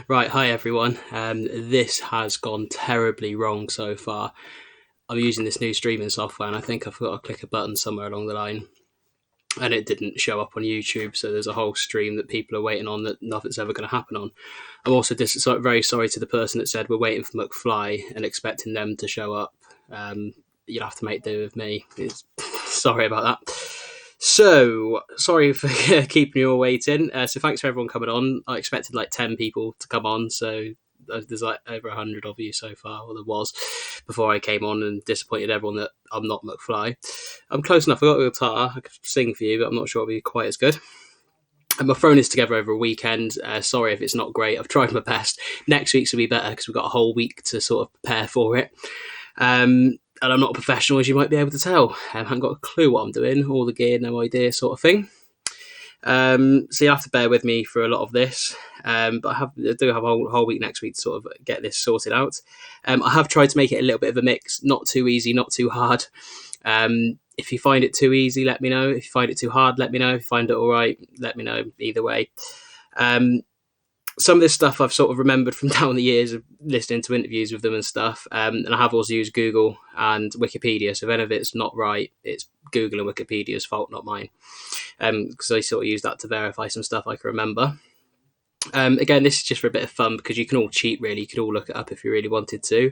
Right, hi everyone. This has gone terribly wrong so far. I'm using this new streaming software and I think I forgot to click a button somewhere along the line and it didn't show up on YouTube. So there's a whole stream that people are waiting on that nothing's ever going to happen on. I'm also very sorry to the person that said we're waiting for Mcfly and expecting them to show up. You'll have to make do with me. Sorry about that. So, sorry for keeping you all waiting. So, thanks for everyone coming on. I expected like 10 people to come on, so there's like over 100 of you so far, or there was before I came on, and disappointed everyone that I'm not Mcfly. I'm close enough. I got a guitar. I could sing for you, but I'm not sure it'll be quite as good. And I've thrown this together over a weekend. Sorry if it's not great. I've tried my best. Next week's will be better because we've got a whole week to sort of prepare for it. And I'm not a professional, as you might be able to tell. I haven't got a clue what I'm doing, all the gear, no idea, sort of thing. So you have to bear with me for a lot of this. But I do have a whole week next week to sort of get this sorted out. I have tried to make it a little bit of a mix, not too easy, not too hard. If you find it too easy, let me know. If you find it too hard, let me know. If you find it all right, let me know. Either way. Some of this stuff I've sort of remembered from down the years of listening to interviews with them and stuff. And I have also used Google and Wikipedia. So if any of it's not right, it's Google and Wikipedia's fault, not mine. Because I sort of use that to verify some stuff I can remember. Again, this is just for a bit of fun because you can all cheat, really. You could all look it up if you really wanted to.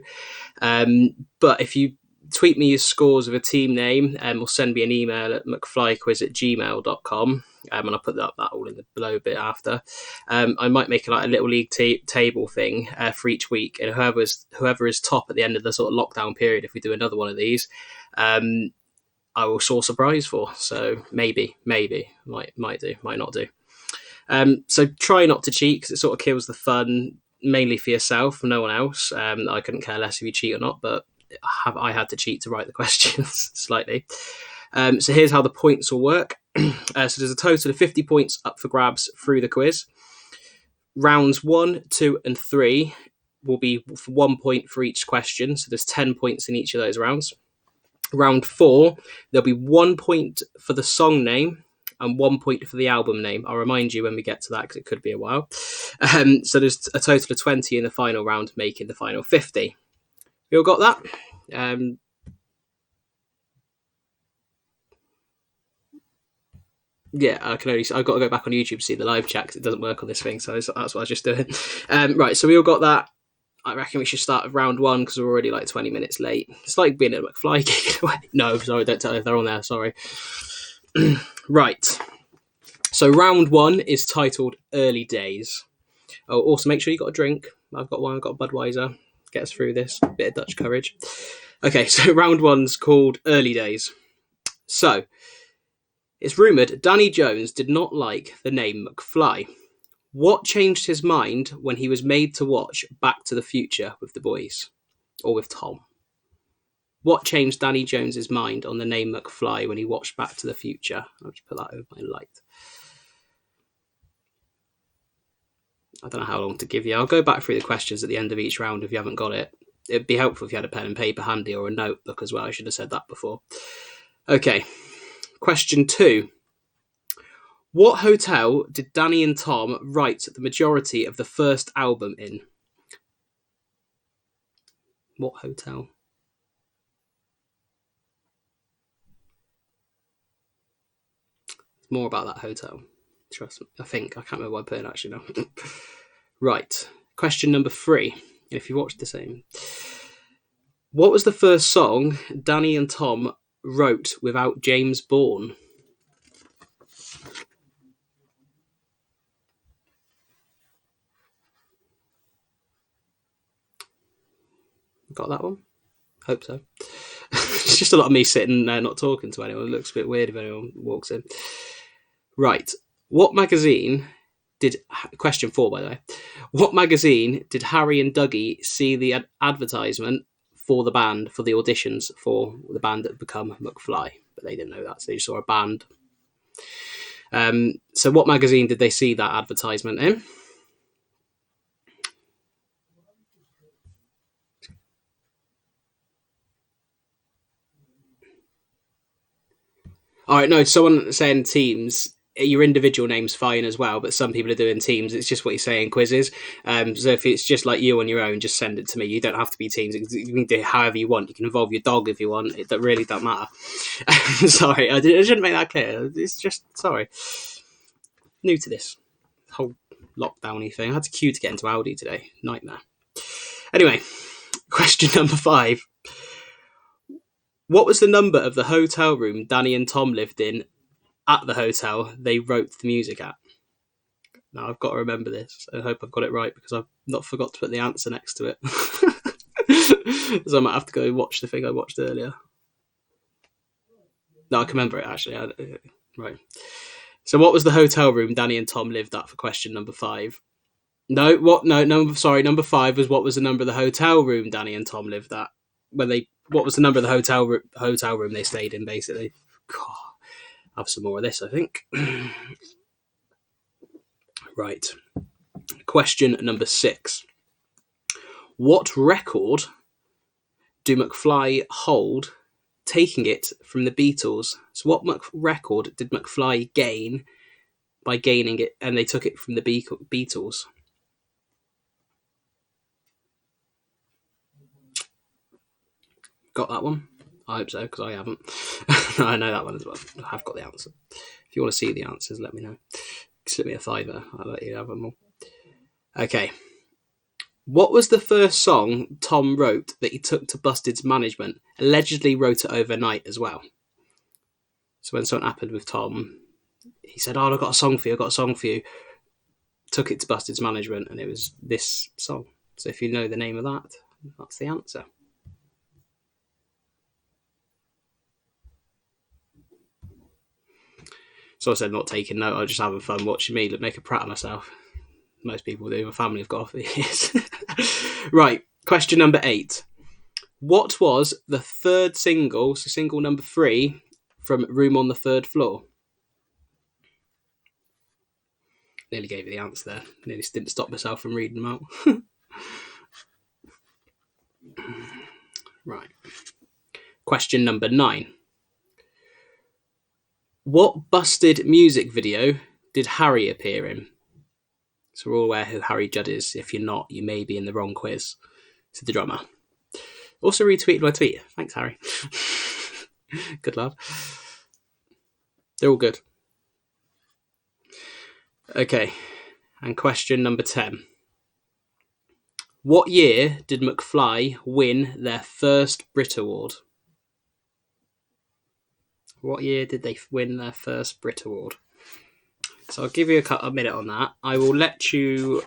But if you tweet me your scores of a team name or send me an email at mcflyquiz@gmail.com. And I'll put that all in the below bit after. I might make a little league table thing for each week, and whoever is top at the end of the sort of lockdown period, if we do another one of these, I will source a prize for. So maybe might do, might not do. So try not to cheat because it sort of kills the fun, mainly for yourself, no one else. I couldn't care less if you cheat or not, but I had to cheat to write the questions slightly. So here's how the points will work. So there's a total of 50 points up for grabs through the quiz. Rounds 1, 2, and 3 will be for 1 point for each question. So there's 10 points in each of those rounds. Round 4, there'll be 1 point for the song name and 1 point for the album name. I'll remind you when we get to that because it could be a while. So there's a total of 20 in the final round, making the final 50. You all got that? Yeah, I've got to go back on YouTube to see the live chat because it doesn't work on this thing, so that's what I was just doing. Right, so we all got that. I reckon we should start with round 1 because we're already like 20 minutes late. It's like being at a Mcfly gig. No, sorry, don't tell if they're on there, sorry. Right, so round 1 is titled Early Days. Oh, also make sure you got a drink. I've got one, I've got a Budweiser. Get us through this, bit of Dutch courage. Okay, so round 1's called Early Days. So, it's rumoured Danny Jones did not like the name Mcfly. What changed his mind when he was made to watch Back to the Future with the boys? Or with Tom? What changed Danny Jones's mind on the name Mcfly when he watched Back to the Future? I'll just put that over my light. I don't know how long to give you. I'll go back through the questions at the end of each round if you haven't got it. It'd be helpful if you had a pen and paper handy or a notebook as well. I should have said that before. Okay. Question 2. What hotel did Danny and Tom write the majority of the first album in? What hotel? It's more about that hotel. Trust me. I think. I can't remember what I put in actually now. Right. Question number 3. If you watched the same. What was the first song Danny and Tom wrote without James Bourne? Got that one? Hope so. It's just a lot of me sitting there not talking to anyone. It looks a bit weird if anyone walks in. Right. What magazine did... Question 4, by the way. What magazine did Harry and Dougie see the advertisement for the band, for the auditions for the band that had become Mcfly? But they didn't know that, so they saw a band. So what magazine did they see that advertisement in? All right, no, someone saying teams. your individual name's fine as well, but some people are doing teams. It's just what you say in quizzes. So if it's just like you on your own, just send it to me. You don't have to be teams. You can do it however you want. You can involve your dog if you want. It really doesn't matter. Sorry, I shouldn't make that clear. It's just, sorry. New to this whole lockdowny thing. I had to queue to get into Aldi today. Nightmare. Anyway, question number 5. What was the number of the hotel room Danny and Tom lived in at the hotel they wrote the music at? Now, I've got to remember this. I hope I've got it right because I've not forgot to put the answer next to it. So I might have to go watch the thing I watched earlier. No, I can remember it, actually. Right. So what was the hotel room Danny and Tom lived at for question number 5? No, what? No, number 5 was what was the number of the hotel room Danny and Tom lived at what was the number of the hotel room they stayed in, basically. God, I'll have some more of this, I think. Right. Question number 6. What record do Mcfly hold taking it from the Beatles? So what record did Mcfly gain by gaining it, and they took it from the Beatles? Got that one? I hope so, because I haven't. I know that one as well. I have got the answer. If you want to see the answers, let me know. Slip me a $5. I'll let you have them all. Okay. What was the first song Tom wrote that he took to Busted's management? Allegedly wrote it overnight as well. So when something happened with Tom, he said, I've got a song for you. Took it to Busted's management, and it was this song. So if you know the name of that, that's the answer. So I said, not taking note, I'm just having fun watching me make a prat of myself. Most people do. My family have got off the years. Right, question number 8. What was the third single, so single number 3, from Room on the Third Floor? Nearly gave you the answer there. Nearly didn't stop myself from reading them out. Right. Question number 9. What Busted music video did Harry appear in? So we're all aware who Harry Judd is. If you're not, you may be in the wrong quiz. It's the drummer. Also retweeted my tweet. Thanks, Harry. Good lad. They're all good. Okay. And question number 10. What year did Mcfly win their first Brit Award? What year did they win their first Brit Award? So I'll give you a minute on that. I will let you.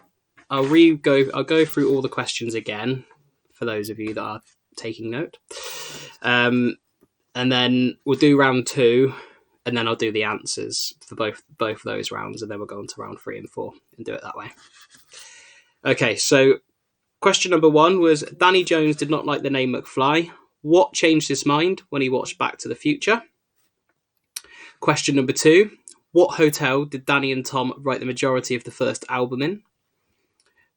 I'll go through all the questions again for those of you that are taking note, and then we'll do round 2, and then I'll do the answers for both of those rounds, and then we'll go on to round 3 and 4 and do it that way. Okay, so question number 1 was Danny Jones did not like the name McFly. What changed his mind when he watched Back to the Future? Question number 2. What hotel did Danny and Tom write the majority of the first album in?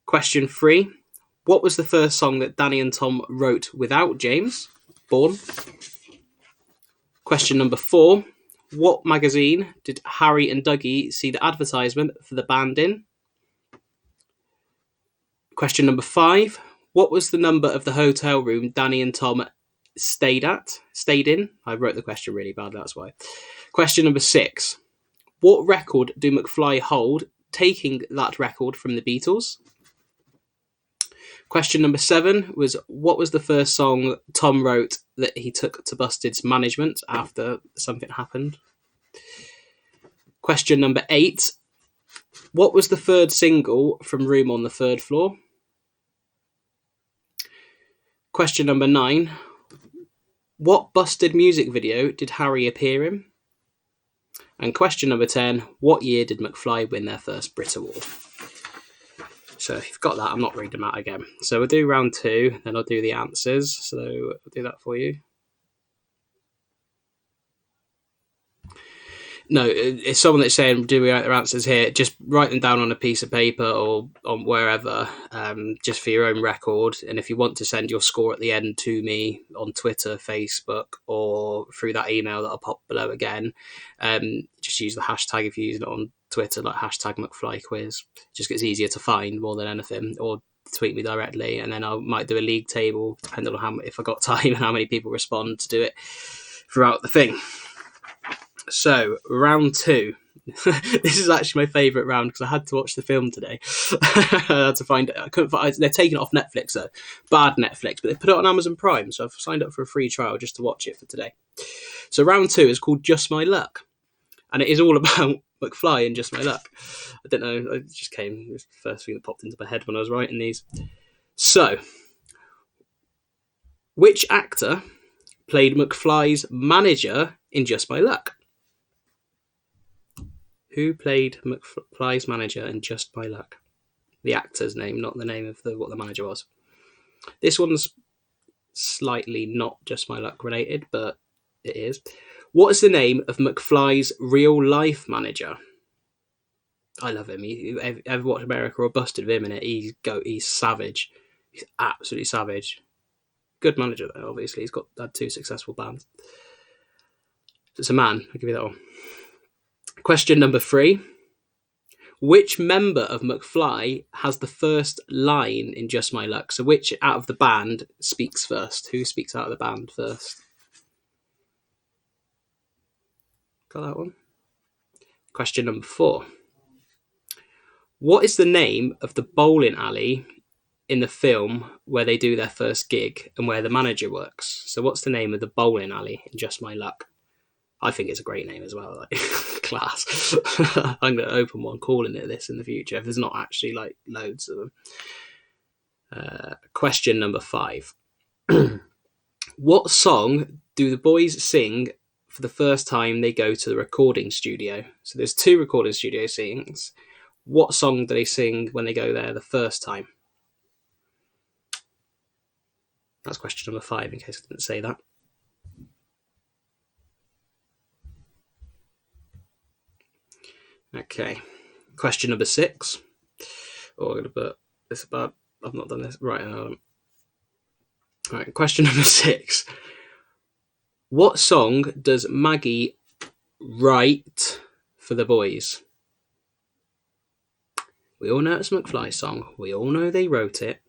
Question 3. What was the first song that Danny and Tom wrote without James? Born. Question number 4. What magazine did Harry and Dougie see the advertisement for the band in? Question number 5. What was the number of the hotel room Danny and Tom stayed in? I wrote the question really bad, that's why. Question number 6. What record do Mcfly hold, taking that record from the Beatles? Question number 7 was, what was the first song Tom wrote that he took to Busted's management after something happened? Question number 8, what was the third single from Room on the Third Floor? Question number 9, what Busted music video did Harry appear in? And question number 10, what year did Mcfly win their first Brit Award? So if you've got that, I'm not reading them out again. So we'll do round 2, then I'll do the answers. So I'll do that for you. No, it's someone that's saying, do we write their answers here? Just write them down on a piece of paper or on wherever, just for your own record. And if you want to send your score at the end to me on Twitter, Facebook, or through that email that I'll pop below again, just use the hashtag if you're using it on Twitter, like hashtag Mcfly quiz. Just gets easier to find more than anything, or tweet me directly, and then I might do a league table depending on if I got time and how many people respond to do it throughout the thing. So, round 2. This is actually my favourite round because I had to watch the film today. I had to find it. I couldn't find. They're taking it off Netflix though, bad Netflix, but they put it on Amazon Prime, so I've signed up for a free trial just to watch it for today. So round 2 is called Just My Luck, and it is all about Mcfly and Just My Luck. I don't know. It just came. It was the first thing that popped into my head when I was writing these. So, which actor played Mcfly's manager in Just My Luck? Who played McFly's manager in Just My Luck? The actor's name, not the name of what the manager was. This one's slightly not Just My Luck related, but it is. What is the name of McFly's real life manager? I love him. Ever watched America or Busted with him in it? He's savage. He's absolutely savage. Good manager though, obviously. He's had 2 successful bands. It's a man, I'll give you that one. Question number 3. Which member of Mcfly has the first line in Just My Luck? So which out of the band speaks first? Who speaks out of the band first? Got that one? Question number 4. What is the name of the bowling alley in the film where they do their first gig and where the manager works? So what's the name of the bowling alley in Just My Luck? I think it's a great name as well, like class. I'm going to open one calling it this in the future if there's not actually like loads of them. Question number 5. What song do the boys sing for the first time they go to the recording studio? So there's 2 recording studio scenes. What song do they sing when they go there the first time? That's question number 5 in case I didn't say that. Okay, question number 6. Oh, I'm going to put this about. I've not done this right now. Right, question number 6. What song does Maggie write for the boys? We all know it's a Mcfly song. We all know they wrote it.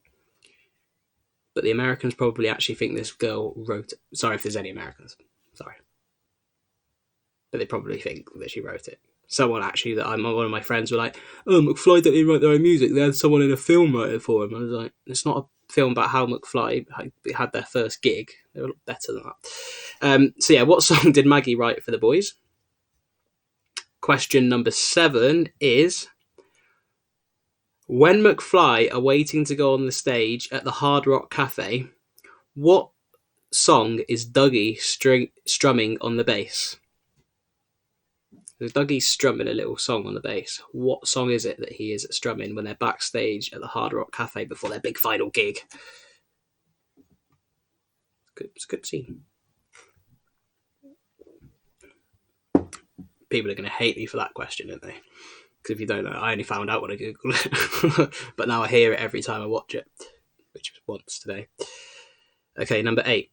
But the Americans probably actually think this girl wrote it. Sorry if there's any Americans. Sorry. But they probably think that she wrote it. Someone actually one of my friends were like, oh, Mcfly don't even write their own music. They had someone in a film write it for him. I was like, it's not a film about how Mcfly had their first gig. They were a lot better than that. So yeah, what song did Maggie write for the boys? Question number 7 is, when Mcfly are waiting to go on the stage at the Hard Rock Cafe, what song is Dougie strumming on the bass? So Dougie's strumming a little song on the bass. What song is it that he is strumming when they're backstage at the Hard Rock Cafe before their big final gig? It's a good scene. People are going to hate me for that question, aren't they? Because if you don't know, I only found out when I Googled it. But now I hear it every time I watch it, which was once today. Okay, number 8.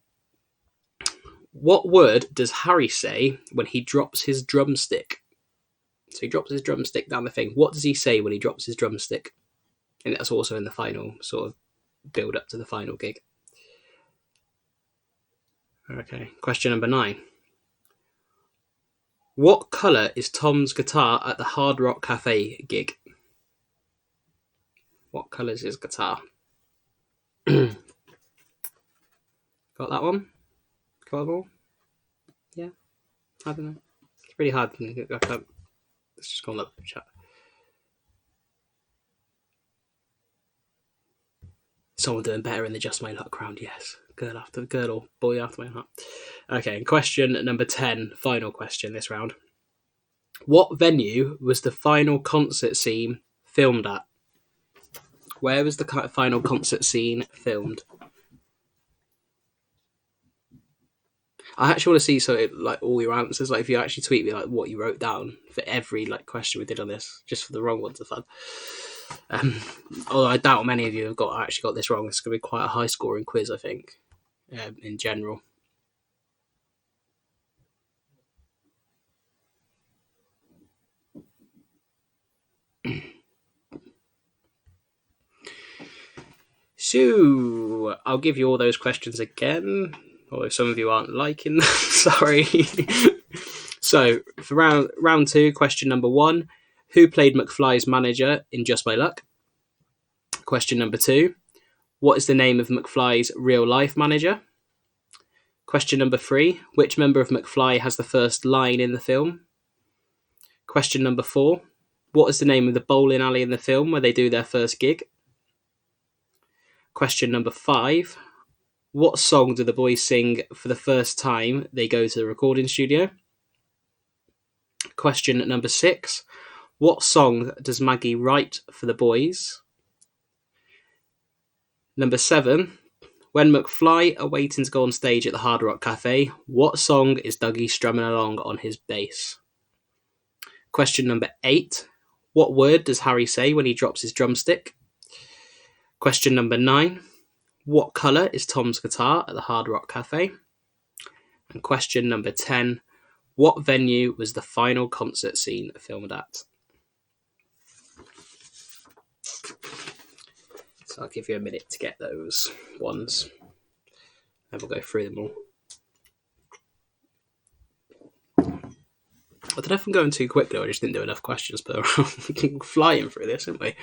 What word does Harry say when he drops his drumstick? So he drops his drumstick down the thing. What does he say when he drops his drumstick? And that's also in the final sort of build up to the final gig. Okay, question number 9. What colour is Tom's guitar at the Hard Rock Cafe gig? What colour is his guitar? Got that one? Got them all? Yeah? I don't know. It's really hard. Let's just go on the chat. Someone doing better in the Just My Luck round, yes. Girl or boy after my heart. Okay, question number 10. Final question this round. What venue was the final concert scene filmed at? Where was the final concert scene filmed? I actually want to see like all your answers. Like if you actually tweet me like what you wrote down for every like question we did on this, just for the wrong ones are fun. Although I doubt many of you have actually got this wrong. It's going to be quite a high scoring quiz, I think, in general. So I'll give you all those questions again, although some of you aren't liking them. Sorry. So for round 2, question number 1, who played McFly's manager in Just My Luck? Question number 2, what is the name of McFly's real life manager? Question number 3, which member of McFly has the first line in the film? Question number 4, what is the name of the bowling alley in the film where they do their first gig? Question number 5, what song do the boys sing for the first time they go to the recording studio? Question number 6, what song does Maggie write for the boys? Number 7, when McFly are waiting to go on stage at the Hard Rock Cafe, what song is Dougie strumming along on his bass? Question number 8, what word does Harry say when he drops his drumstick? Question number 9, what colour is Tom's guitar at the Hard Rock Cafe? And question number 10, what venue was the final concert scene filmed at? So I'll give you a minute to get those ones, and we'll go through them all. I don't know if I'm going too quickly, I just didn't do enough questions per round. We can flying through this, aren't we?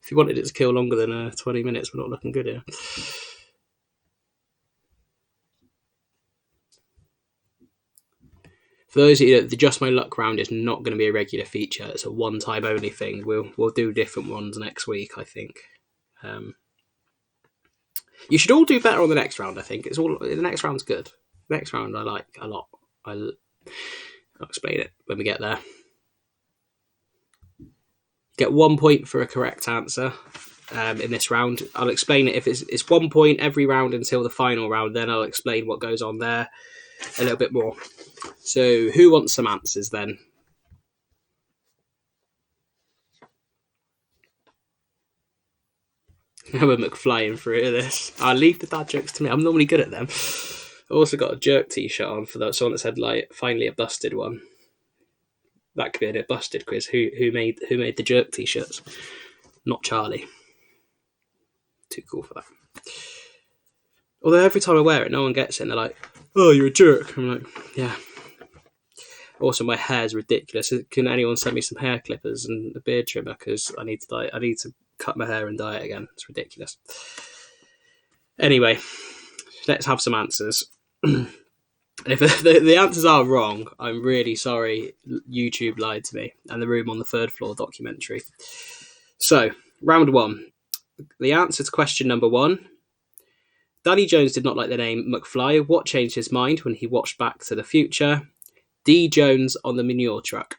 If you wanted it to kill longer than 20 minutes, we're not looking good here. For those of you, the Just My Luck round is not going to be a regular feature. It's a one-time only thing. We'll do different ones next week, I think. You should all do better on the next round, I think. The next round's good. The next round I like a lot. I'll explain it when we get there. You get 1 point for a correct answer in this round. I'll explain it. If it's 1 point every round until the final round, then I'll explain what goes on there a little bit more. So who wants some answers then? We're McFlying through this. I'll leave the dad jokes to me. I'm normally good at them. I also got a jerk t-shirt on for that someone that said like finally a busted one. That could be a busted quiz. Who made the jerk t-shirts? Not Charlie. Too cool for that. Although every time I wear it, no one gets it. And they're like, "Oh, you're a jerk." I'm like, "Yeah." Also, my hair's ridiculous. Can anyone send me some hair clippers and a beard trimmer? Because I need to dye. I need to cut my hair and dye it again. It's ridiculous. Anyway, let's have some answers. If the answers are wrong, I'm really sorry. YouTube lied to me, and the Room on the Third Floor documentary. So, round 1. The answer to question number 1. Danny Jones did not like the name McFly. What changed his mind when he watched Back to the Future? D. Jones on the manure truck.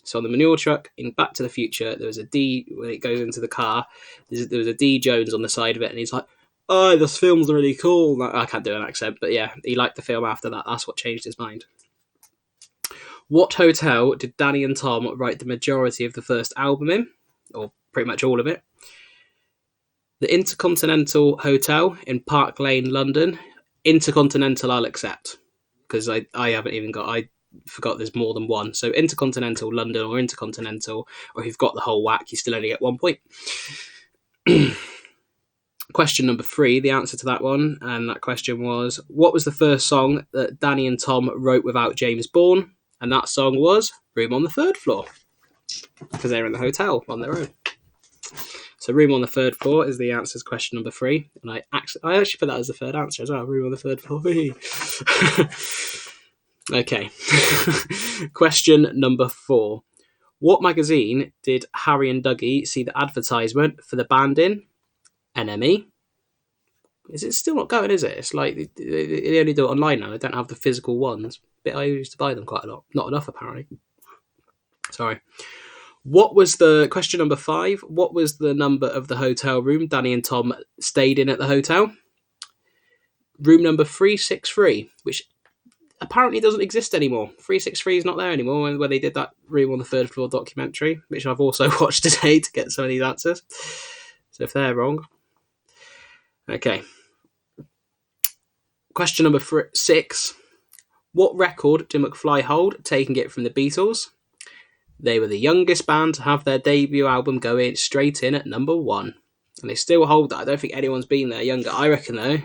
So on the manure truck in Back to the Future, there was a D, when it goes into the car, there was a D. Jones on the side of it, and he's like, "Oh, this film's really cool." I can't do an accent, but yeah, he liked the film after that. That's what changed his mind. What hotel did Danny and Tom write the majority of the first album in? Or pretty much all of it. The Intercontinental Hotel in Park Lane, London. Intercontinental I'll accept, because I haven't even got... I forgot there's more than one. So Intercontinental London or Intercontinental, or if you've got the whole whack, you still only get 1 point. Question number 3, the answer to that one, and that question was, what was the first song that Danny and Tom wrote without James Bourne? And that song was Room on the Third Floor, because they're in the hotel on their own. So Room on the Third Floor is the answer to question number 3, and I actually put that as the third answer as well. Room on the Third Floor. Okay. Question number 4. What magazine did Harry and Dougie see the advertisement for the band in? NME. Is it still not going, is it? It's like they only do it online now. They don't have the physical ones. But I used to buy them quite a lot. Not enough, apparently. Sorry. What was the... Question number 5. What was the number of the hotel room Danny and Tom stayed in at the hotel? Room number 363, which apparently doesn't exist anymore. 363 is not there anymore, where they did that Room on the Third Floor documentary, which I've also watched today to get some of these answers. So if they're wrong. Okay. Question number 6. What record did Mcfly hold, taking it from the Beatles? They were the youngest band to have their debut album going straight in at number 1. And they still hold that. I don't think anyone's been there younger. I reckon, though.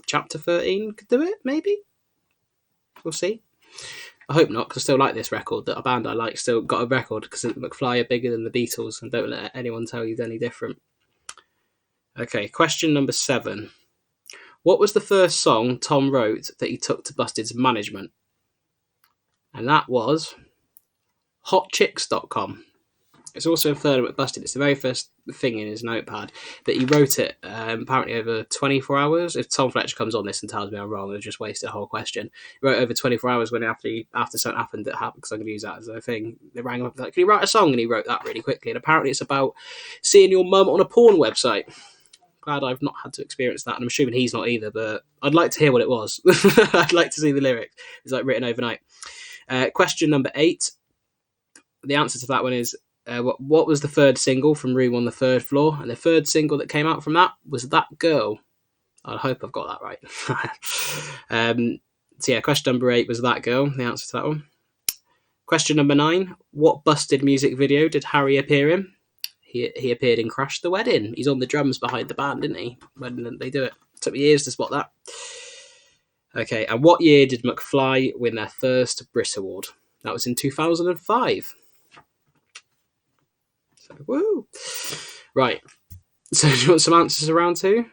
Chapter 13 could do it, maybe? We'll see. I hope not, because I still like this record. That a band I like still got a record, because Mcfly are bigger than the Beatles, and don't let anyone tell you any different. Okay, question number 7. What was the first song Tom wrote that he took to Busted's management? And that was hotchicks.com. It's also inferred with Busted. It's the very first thing in his notepad, but he wrote it apparently over 24 hours. If Tom Fletcher comes on this and tells me I'm wrong, I've just wasted a whole question. He wrote over 24 hours when after something happened that happened, because I'm going to use that as a thing. They rang up like, can you write a song? And he wrote that really quickly. And apparently it's about seeing your mum on a porn website. Glad I've not had to experience that, and I'm assuming he's not either, but I'd like to hear what it was. I'd like to see the lyrics. It's like written overnight. Question number 8. The answer to that one is, what was the third single from Room on the Third Floor? And the third single that came out from that was That Girl. I hope I've got that right. So yeah, question number 8 was That Girl, the answer to that one. Question number 9. What Busted music video did Harry appear in? He appeared in Crash the Wedding. He's on the drums behind the band, didn't he? When they do it. Took me years to spot that. Okay, and what year did Mcfly win their first Brit Award? That was in 2005. So, woo! Right. So do you want some answers around 2?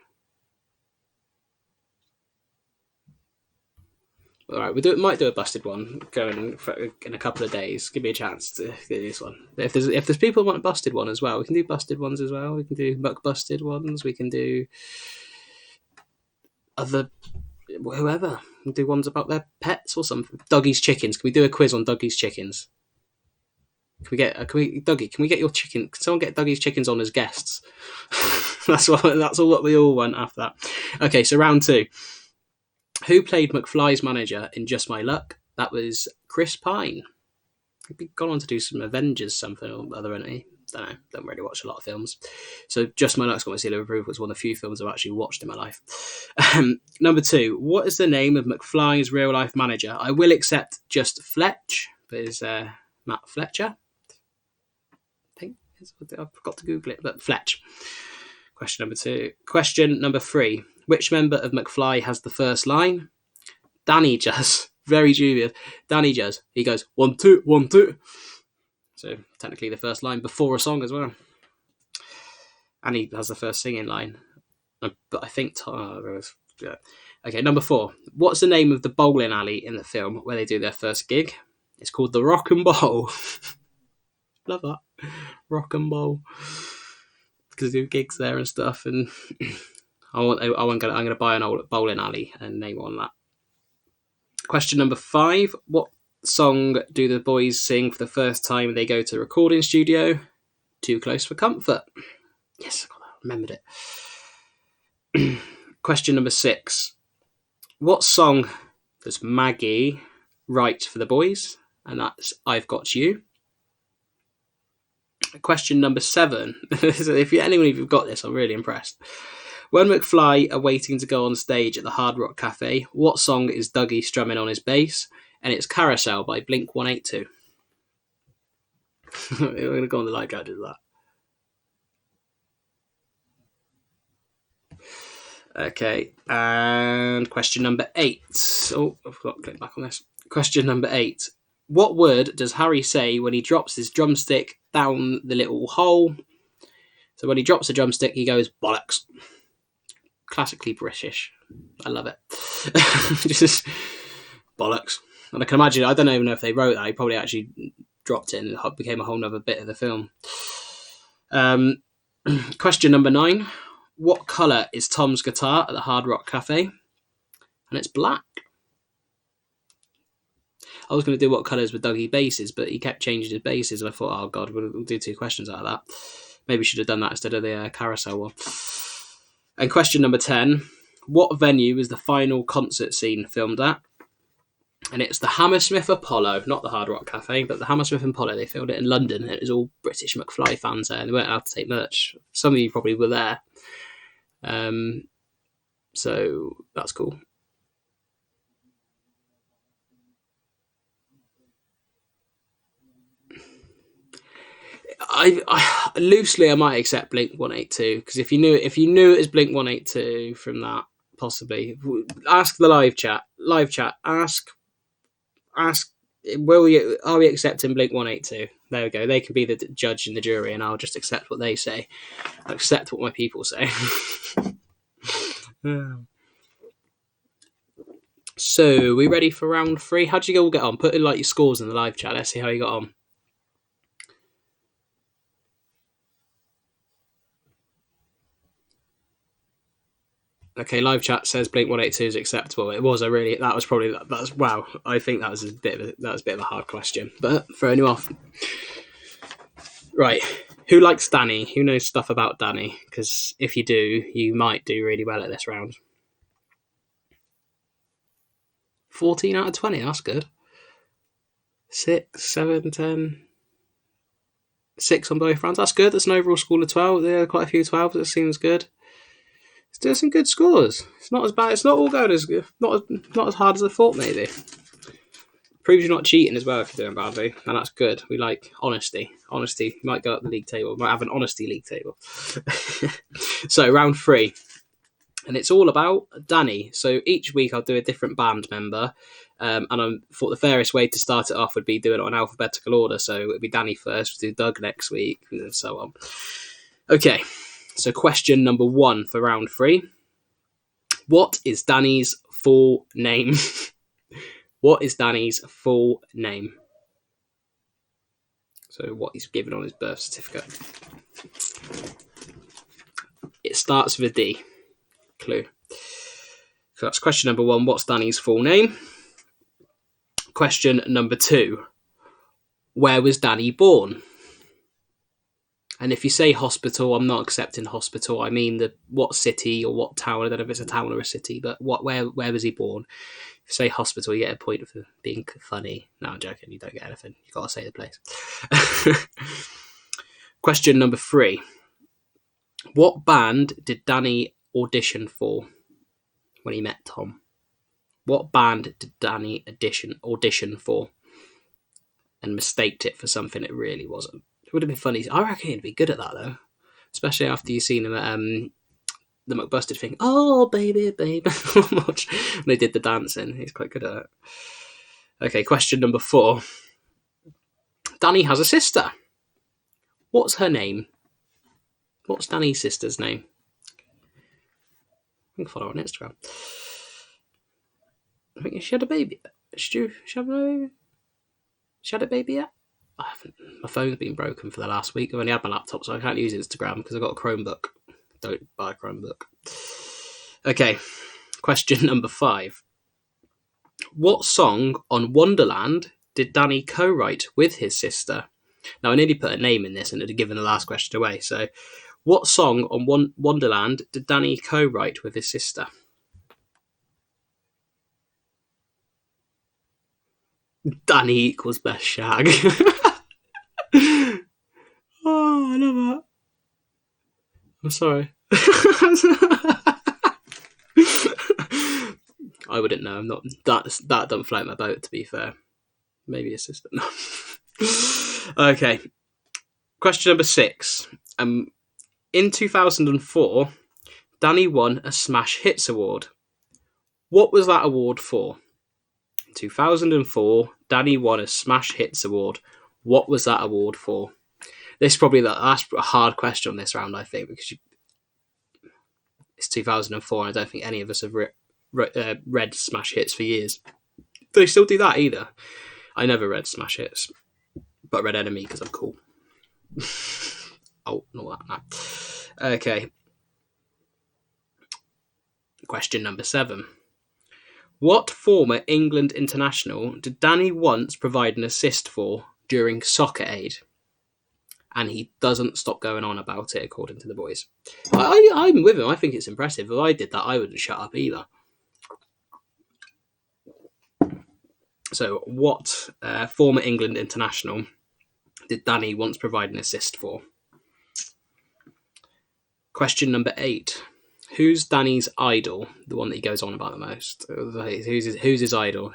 All right, might do a Busted one going in a couple of days. Give me a chance to do this one. If there's people who want a Busted one as well, we can do Busted ones as well. We can do Muck Busted ones. We can do other whoever. We can do ones about their pets or something. Dougie's chickens. Can we do a quiz on Dougie's chickens? Dougie? Can we get your chicken? Can someone get Dougie's chickens on as guests? That's all what we all want after that. Okay, so round 2. Who played McFly's manager in Just My Luck? That was Chris Pine. He'd gone on to do some Avengers something or other, hasn't he? Don't really watch a lot of films. So Just My Luck's got my seal of approval. It's one of the few films I've actually watched in my life. Number 2. What is the name of McFly's real-life manager? I will accept just Fletch, but it's Matt Fletcher. I think I forgot to Google it, but Fletch. Question number 2. Question number 3. Which member of McFly has the first line? Danny does. Very dubious. Danny does. He goes, 1, 2, 1, 2. So technically the first line before a song as well. And he has the first singing line. But I think... Okay, number 4. What's the name of the bowling alley in the film where they do their first gig? It's called the Rock and Bowl. Love that. Rock and Bowl. Because they do gigs there and stuff. And I'm going to buy an old bowling alley and name on that. Question number 5. What song do the boys sing for the first time they go to the recording studio? Too Close for Comfort. Yes, I got that. Remembered it. Question number 6. What song does Maggie write for the boys? And that's I've Got You. Question number 7. If anyone of you've got this, I'm really impressed. When McFly are waiting to go on stage at the Hard Rock Cafe, what song is Dougie strumming on his bass? And it's Carousel by Blink-182. We're going to go on the live judges of that. Okay, and question number 8. Oh, I forgot to click back on this. Question number 8. What word does Harry say when he drops his drumstick down the little hole? So when he drops the drumstick, he goes, bollocks. Classically British. I love it. Just bollocks. And I can imagine, I don't even know if they wrote that. He probably actually dropped it and it became a whole other bit of the film. Question number 9. What colour is Tom's guitar at the Hard Rock Cafe? And it's black. I was going to do what colours were Dougie basses, but he kept changing his basses, and I thought, oh God, we'll do 2 questions out of that. Maybe we should have done that instead of the carousel one. And question number 10. What venue was the final concert scene filmed at? And it's the Hammersmith Apollo, not the Hard Rock Cafe, but the Hammersmith Apollo. They filmed it in London, and it was all British Mcfly fans there, and they weren't allowed to take merch. Some of you probably were there. So that's cool. I loosely I might accept Blink 182 because if you knew it was Blink 182 from that, possibly ask the live chat. Ask are we accepting Blink 182? There we go. They can be the judge and the jury, and I'll just accept what they say. I'll accept what my people say. So, we ready for round 3? How did you all get on? Put in like your scores in the live chat. Let's see how you got on. Okay, live chat says Blink 182 is acceptable. It was wow. I think that was a bit of a hard question, but throwing you off. Right, who likes Danny? Who knows stuff about Danny? Because if you do, you might do really well at this round. 14 out of 20, that's good. 6, 7, 10. 6 on both rounds, that's good. That's an overall score of 12. There are quite a few 12s, that seems good. Still some good scores. It's not as bad. It's not all going as good. Not as hard as I thought, maybe. Proves you're not cheating as well if you're doing badly, and that's good. We like honesty. Honesty might go up the league table. Might have an honesty league table. So round 3, and it's all about Danny. So each week I'll do a different band member, and I thought the fairest way to start it off would be doing it on alphabetical order. So it'd be Danny first, we'll do Doug next week, and so on. Okay, so question number 1 for round 3. What is Danny's full name? What is Danny's full name? So what he's given on his birth certificate. It starts with a D. Clue. So that's question number 1. What's Danny's full name? Question number 2. Where was Danny born? And if you say hospital, I'm not accepting hospital. I mean what city or what town. I don't know if it's a town or a city, but where was he born? If you say hospital, you get a point for being funny. No, I'm joking. You don't get anything. You've got to say the place. Question number 3. What band did Danny audition for when he met Tom? What band did Danny audition for and mistaked it for something it really wasn't? It would have been funny. I reckon he'd be good at that, though. Especially after you've seen him at the McBusted thing. Oh, baby, baby. When they did the dancing. He's quite good at it. Okay, question number 4. Danny has a sister. What's her name? What's Danny's sister's name? You can follow her on Instagram. I think she had a baby. She had a baby yet? I haven't. My phone's been broken for the last week. I've only had my laptop, so I can't use Instagram because I've got a Chromebook. Don't buy a Chromebook. Okay, question number 5. What song on Wonderland did Danny co-write with his sister? Now, I nearly put a name in this and it had given the last question away. So, what song on Wonderland did Danny co-write with his sister? Danny equals best shag. Oh, I love that. I'm sorry. I wouldn't know. I'm not. That don't float my boat, to be fair. Maybe a sister. No. Okay. Question number 6. In 2004, Danny won a Smash Hits Award. What was that award for? In 2004, Danny won a Smash Hits Award. What was that award for? This is probably that's a hard question on this round, I think, because it's 2004 and I don't think any of us have read Smash Hits for years. Do they still do that either? I never read Smash Hits, but I read Enemy because I'm cool. Oh, not that. No. Okay. Question number 7. What former England international did Danny once provide an assist for during Soccer Aid? and he doesn't stop going on about it, according to the boys. I'm with him. I think it's impressive. If I did that, I wouldn't shut up either. So, what former England international did Danny once provide an assist for? Question number 8. Who's Danny's idol? The one that he goes on about the most. Who's his idol?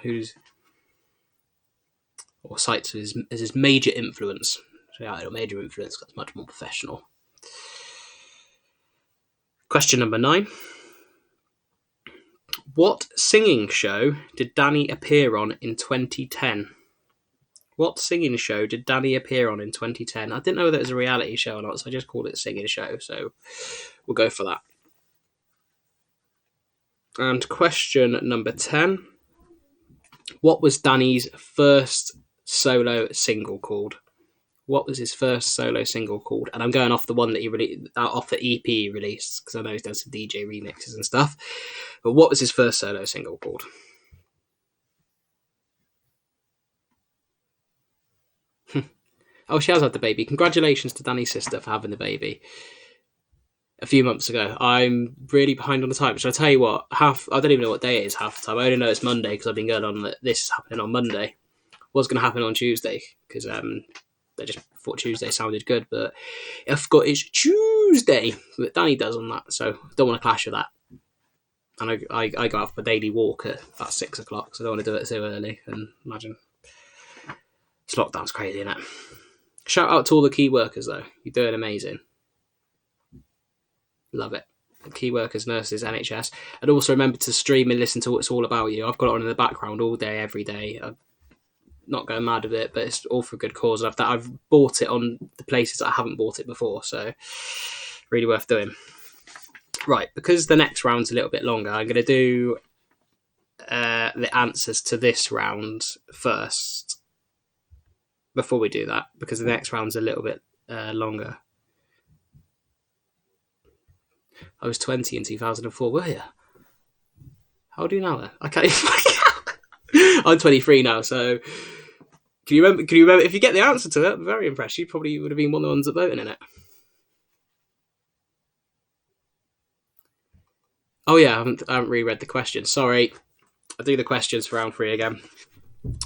Or cites as his major influence? So, idol, major influence. That's much more professional. Question number 9. What singing show did Danny appear on in 2010? What singing show did Danny appear on in 2010? I didn't know whether it was a reality show or not, so I just called it a singing show. So we'll go for that. And question number 10. What was Danny's first solo single called? What was his first solo single called? And I'm going off the one that he off the EP he released, because I know he's done some DJ remixes and stuff. But what was his first solo single called? Oh, she has had the baby. Congratulations to Danny's sister for having the baby a few months ago. I'm really behind on the time. Should I tell you what? I don't even know what day it is half the time. I only know it's Monday because I've been going on that this is happening on Monday. What's going to happen on Tuesday? Because I just thought Tuesday sounded good, but I forgot it's Tuesday. But Danny does on that, so don't want to clash with that. And I go out for a daily walk at about 6 o'clock, so I don't want to do it too early. And imagine this lockdown's crazy, isn't it? Shout out to all the key workers, though. You're doing amazing. Love it. Key workers, nurses, NHS. And also remember to stream and listen to It's All About You. I've got it on in the background all day, every day. I'm not going mad with it, but it's all for a good cause. I've bought it on the places that I haven't bought it before, so really worth doing. Right, because the next round's a little bit longer, I'm going to do the answers to this round first before we do that, because the next round's a little bit longer. I was 20 in 2004, were you? How old are you now then? I can't even I'm 23 now, so can you remember if you get the answer to it? I'm very impressed. You probably would have been one of the ones that voted in it. Oh yeah, I haven't reread the question. Sorry. I'll do the questions for round 3 again.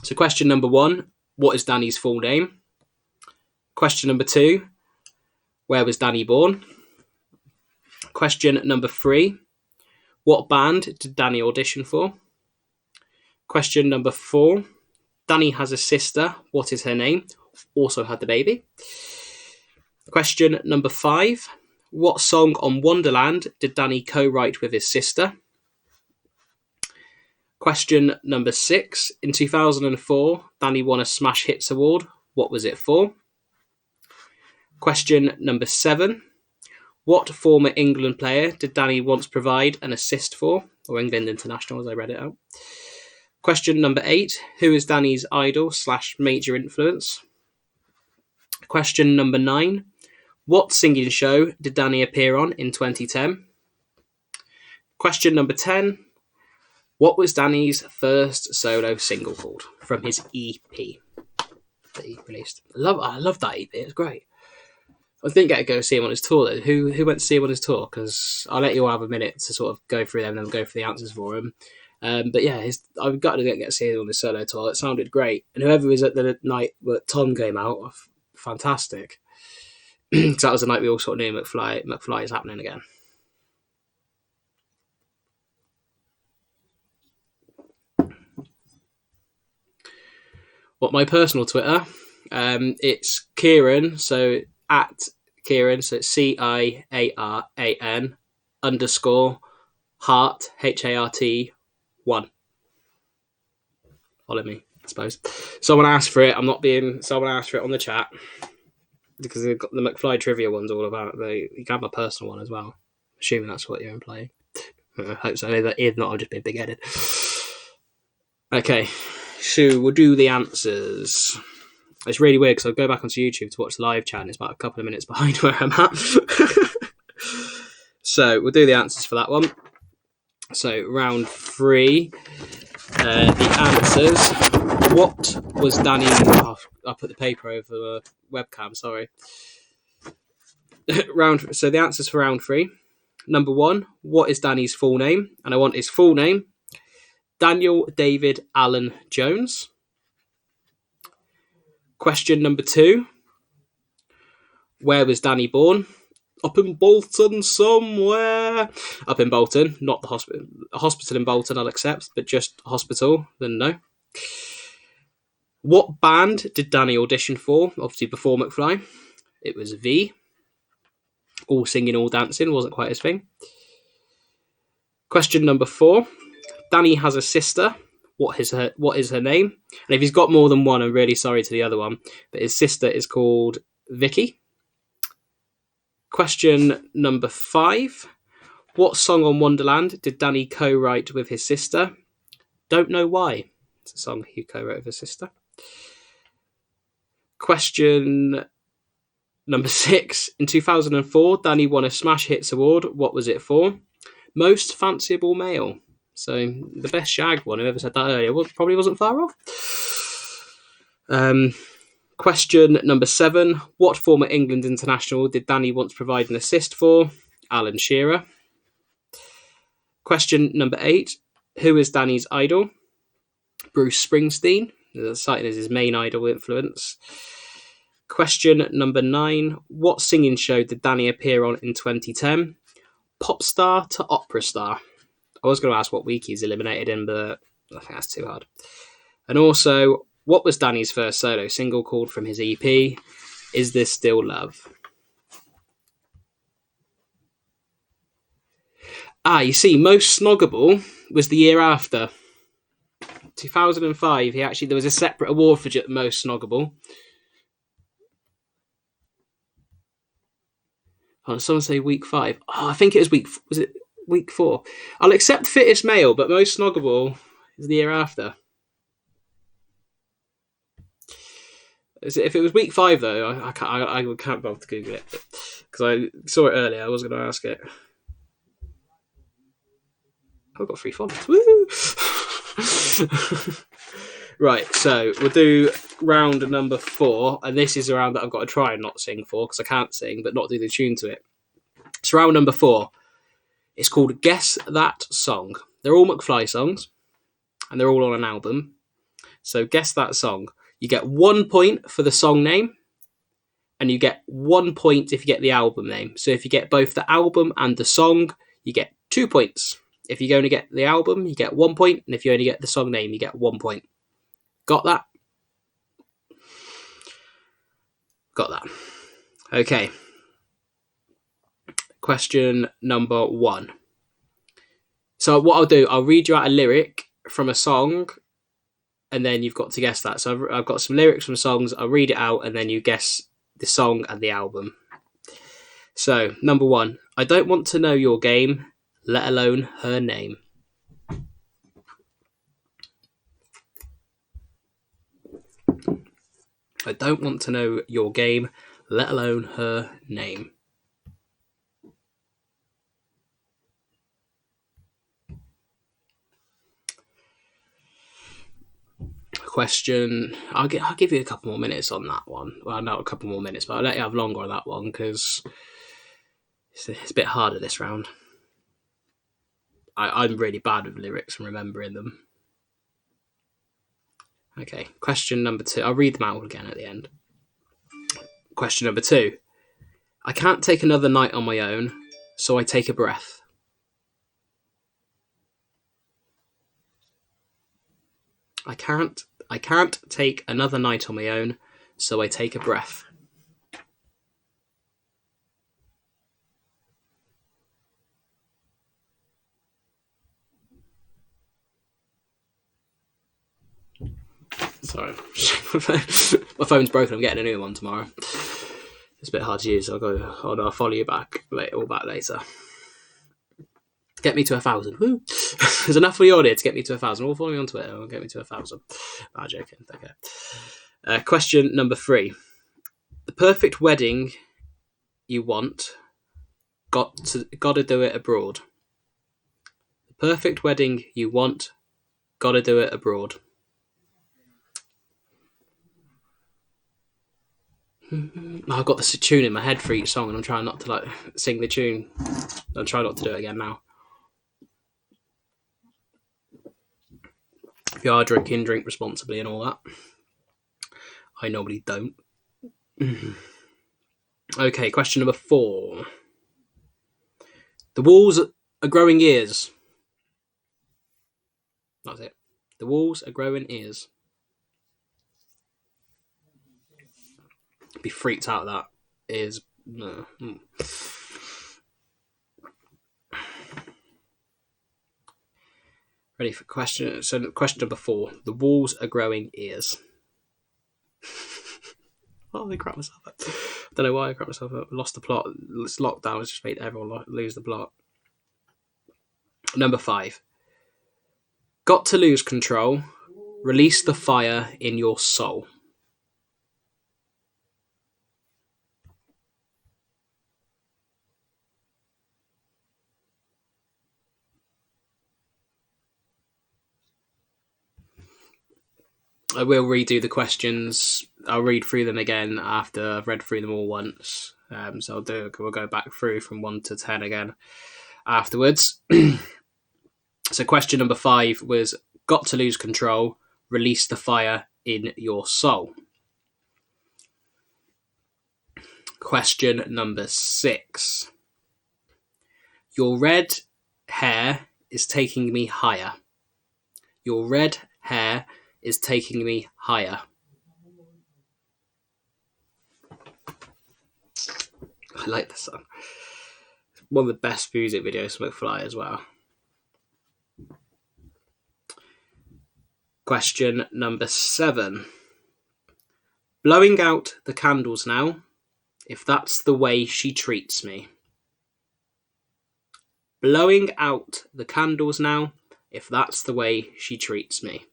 So question number 1, what is Danny's full name? Question number 2, where was Danny born? Question number 3, what band did Danny audition for? Question number 4, Danny has a sister. What is her name? Also had the baby. Question number 5, what song on Wonderland did Danny co-write with his sister? Question number 6, in 2004, Danny won a Smash Hits Award. What was it for? Question number 7, what former England player did Danny once provide an assist for? Or England international, as I read it out. Question number 8, who is Danny's idol / major influence? Question number 9, what singing show did Danny appear on in 2010? Question number 10, what was Danny's first solo single called from his EP that he released? I love that EP, it's great. I didn't get to go see him on his tour though. Who went to see him on his tour? Because I'll let you all have a minute to sort of go through them and then go for the answers for him. But yeah, I've got to get to see him on his solo tour. It sounded great. And whoever was at the night that Tom came out, fantastic. Because that was the night we all sort of knew Mcfly is happening again. What my personal Twitter? It's Kieran, so at Kieran, so it's CIARAN _ Hart HART 1. Follow me, I suppose. Someone asked for it. Someone asked for it on the chat because they've got the Mcfly trivia one's all about. You can have my personal one as well. Assuming that's what you're implying. I hope so. If not, I'll just be big-headed. Okay, so we'll do the answers. It's really weird because I'll go back onto YouTube to watch the live chat and it's about a couple of minutes behind where I'm at. So we'll do the answers for that one. So round 3, the answers. What was Danny... Oh, I put the paper over the webcam, sorry. So the answers for round 3. Number 1, what is Danny's full name? And I want his full name: Daniel David Allen Jones. Question number 2, where was Danny born? Up in Bolton somewhere. Up in Bolton, not the hospital. A hospital in Bolton I'll accept, but just hospital, then no. What band did Danny audition for? Obviously before Mcfly. It was V. All singing, all dancing wasn't quite his thing. Question number 4. Danny has a sister. What is her name? And if he's got more than one, I'm really sorry to the other one, but his sister is called Vicky. Question number 5. What song on Wonderland did Danny co-write with his sister? Don't know why. It's a song he co-wrote with his sister. Question number 6. In 2004, Danny won a Smash Hits Award. What was it for? Most Fanciable Male. So the best shag one. Whoever said that earlier probably wasn't far off. Question number 7. What former England international did Danny once provide an assist for? Alan Shearer. Question number 8. Who is Danny's idol? Bruce Springsteen, cited as his main idol influence. Question number 9. What singing show did Danny appear on in 2010? Pop star to opera star. I was going to ask what week he's eliminated in, but I think that's too hard. And also, what was Danny's first solo single called from his EP? Is This Still Love? You see, Most Snoggable was the year after. 2005, there was a separate award for Most Snoggable. Someone say week 5. I think it was week 4? I'll accept Fittest Male, but Most Snoggable is the year after. If it was week 5, though, I can't bother to Google it because I saw it earlier. I was going to ask it. I've got 3 followers. Woo! Right, so we'll do round number 4, and this is a round that I've got to try and not sing for because I can't sing, but not do the tune to it. So round number 4. It's called Guess That Song. They're all Mcfly songs, and they're all on an album. So guess that song. You get 1 point for the song name, and you get 1 point if you get the album name. So if you get both the album and the song, you get 2 points. If you only get the album, you get 1 point, and if you only get the song name, you get 1 point. Got that? Got that. Okay. Question number 1. So what I'll do, I'll read you out a lyric from a song, and then you've got to guess that. So I've got some lyrics from songs, I'll read it out, and then you guess the song and the album. So, number 1. I don't want to know your game, let alone her name. I don't want to know your game, let alone her name. Question. I'll give you a couple more minutes on that one. Well, not a couple more minutes, but I'll let you have longer on that one because it's a bit harder this round. I'm really bad with lyrics and remembering them. Okay, question number 2. I'll read them out again at the end. Question number 2. I can't take another night on my own, so I take a breath. I can't take another night on my own, so I take a breath. Sorry. My phone's broken. I'm getting a new one tomorrow. It's a bit hard to use. I'll follow you back later. Get me to 1,000. Woo! There's enough for the audience to get me to 1,000. All follow me on Twitter. I'll get me to 1,000. I'm joking. Okay. Question number 3. The perfect wedding you want, gotta do it abroad. The perfect wedding you want, gotta do it abroad. I've got the tune in my head for each song, and I'm trying not to like sing the tune. I'll try not to do it again now. If you are drinking, drink responsibly and all that. I normally don't. Okay, question number 4. The walls are growing ears. That's it. The walls are growing ears. Be freaked out that is. No. Ready for question? So question number 4. The walls are growing ears. Oh, I crap myself up. I don't know why I crap myself up. Lost the plot. This lockdown has just made everyone lose the plot. Number 5. Got to lose control. Release the fire in your soul. I will redo the questions. I'll read through them again after I've read through them all once. So we'll go back through from 1 to 10 again afterwards. So question number 5 was, got to lose control, release the fire in your soul. Question number 6. Your red hair is taking me higher. Your red hair is taking me higher. I like this song. One of the best music videos for Mcfly as well. Question number 7. Blowing out the candles now, if that's the way she treats me. Blowing out the candles now, if that's the way she treats me.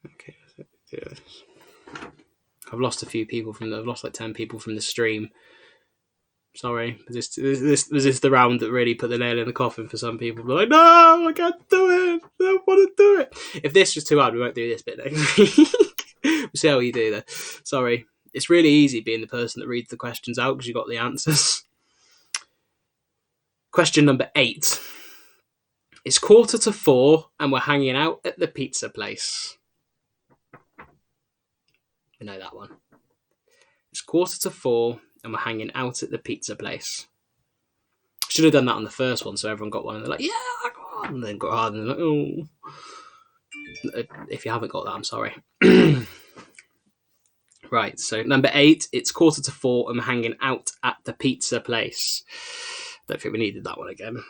Okay, I've lost a few people I've lost like 10 people from the stream. Sorry, this is the round that really put the nail in the coffin for some people. They're like, no, I can't do it. I don't want to do it. If this was too hard, we won't do this bit next week. We'll see how you do though. Sorry. It's really easy being the person that reads the questions out because you got the answers. Question number 8. It's 3:45 and we're hanging out at the pizza place. We know that one. It's 3:45 and we're hanging out at the pizza place. Should have done that on the first one so everyone got one and they're like, yeah, I got one. And then got hard and they're like, oh. If you haven't got that, I'm sorry. Right, so number 8, it's 3:45 and we're hanging out at the pizza place. Don't think we needed that one again.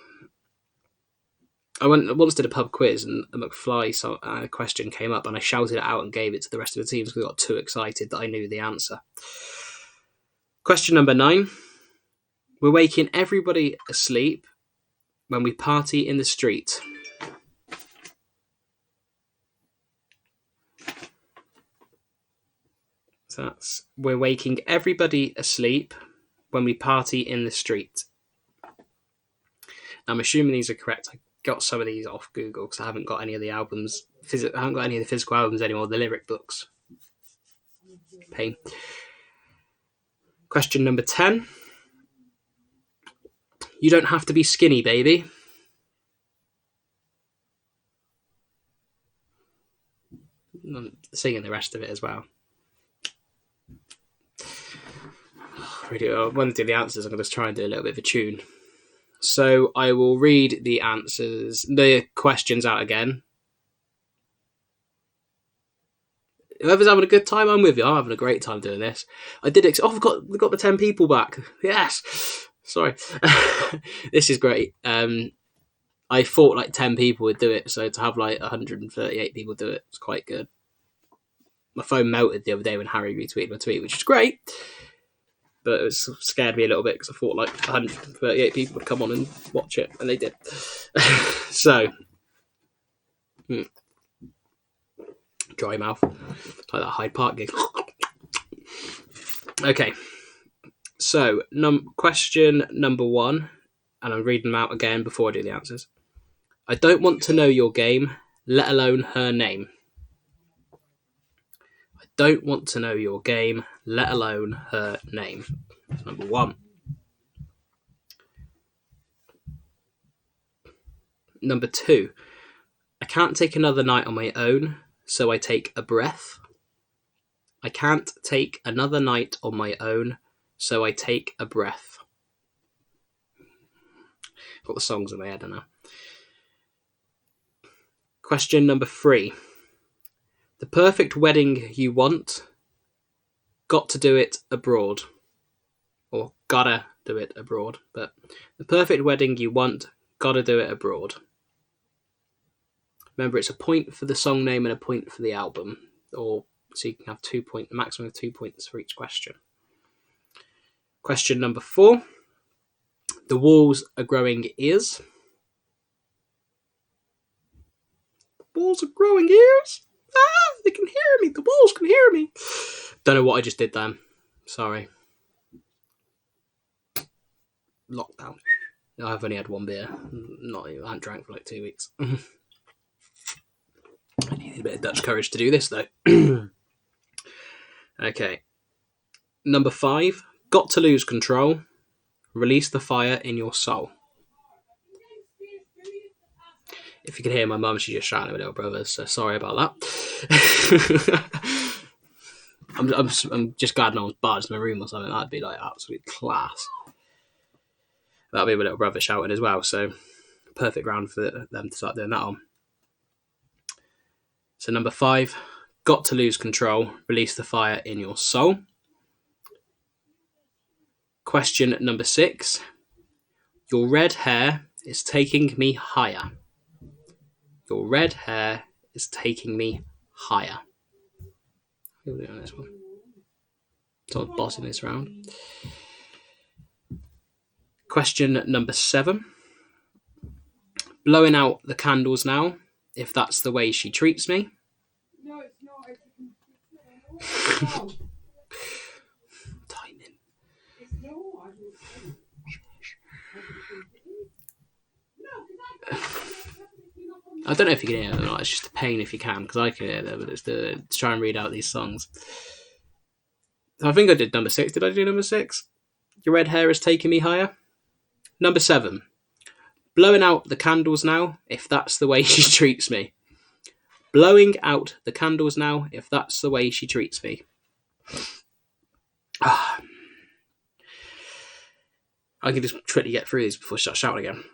I once did a pub quiz and a Mcfly question came up and I shouted it out and gave it to the rest of the teams because I got too excited that I knew the answer. Question number 9. We're waking everybody asleep when we party in the street. So that's, we're waking everybody asleep when we party in the street. I'm assuming these are correct. I got some of these off Google because I haven't got any of the albums. I haven't got any of the physical albums anymore. The lyric books. Pain. Question number 10. You don't have to be skinny, baby. I'm singing the rest of it as well. I want to do the answers. I'm going to try and do a little bit of a tune. So I will read the questions out again. Whoever's having a good time, I'm with you. I'm having a great time doing this. I did we've got the 10 people back. Yes. Sorry. This is great. I thought like 10 people would do it, so to have like 138 people do it is quite good. My phone melted the other day when Harry retweeted my tweet, which is great. But it scared me a little bit because I thought like 138 people would come on and watch it, and they did. So, dry mouth, like that Hyde Park gig. Okay, so question number 1, and I'm reading them out again before I do the answers. I don't want to know your game, let alone her name. I don't want to know your game, let alone her name. That's number 1. Number 2. I can't take another night on my own, so I take a breath. I can't take another night on my own, so I take a breath. Got the songs in my head now. Question number 3. The perfect wedding you want, got to do it abroad. Or gotta do it abroad. But the perfect wedding you want, gotta do it abroad. Remember, it's a point for the song name and a point for the album. Or so you can have 2 points, a maximum of 2 points for each question. Question number 4. The walls are growing ears. The walls are growing ears? Ah, they can hear me. The walls can hear me. Don't know what I just did then. Sorry. Lockdown. I've only had 1 beer. I haven't drank for like 2 weeks. I needed a bit of Dutch courage to do this though. Okay. Number 5. Got to lose control. Release the fire in your soul. If you can hear my mum, she's just shouting at my little brother, so sorry about that. I'm just glad no one's barged in my room or something. That'd be like absolute class. That'll be my little brother shouting as well, so perfect ground for them to start doing that on. So number 5, got to lose control, release the fire in your soul. Question number 6, your red hair is taking me higher. Your red hair is taking me higher. Who are we on this one? Someone's bossing this round. Question number 7. Blowing out the candles now, if that's the way she treats me. No, it's not. Timing. I don't know if you can hear them or not. It's just a pain if you can, because I can hear them, but it's to try and read out these songs. I think I did number 6. Did I do number 6? Your red hair is taking me higher. Number 7. Blowing out the candles now, if that's the way she treats me. Blowing out the candles now, if that's the way she treats me. I can just try to get through these before I start shouting again.